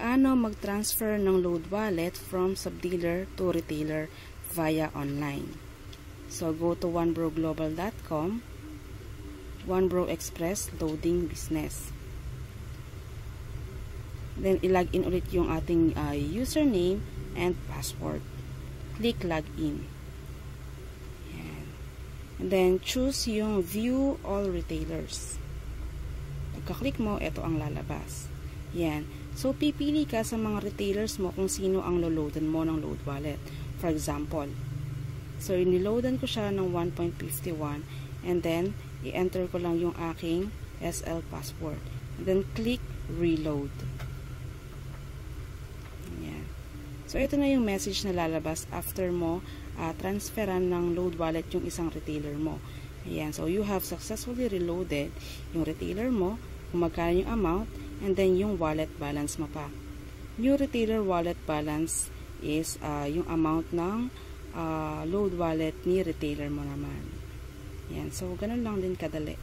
paano mag-transfer ng load wallet from subdealer to retailer via online. So, go to onebroglobal.com, OneBro Express Loading Business. Then, ilagin ulit yung ating username and password. Click login. Yan. And then, choose yung view all retailers. Pagka-click mo, ito ang lalabas. Yan. So, pipili ka sa mga retailers mo kung sino ang loloadan mo ng load wallet. For example, so, iniloadan ko siya ng 1.51 and then, i-enter ko lang yung aking SL password. And then, click reload. Yan. So, ito na yung message na lalabas after mo transferan ng load wallet yung isang retailer mo. Ayan. So, you have successfully reloaded yung retailer mo, kung magkano yung amount, and then yung wallet balance mo pa. Yung retailer wallet balance is yung amount ng load wallet ni retailer mo naman. Yan. So, ganun lang din kadali.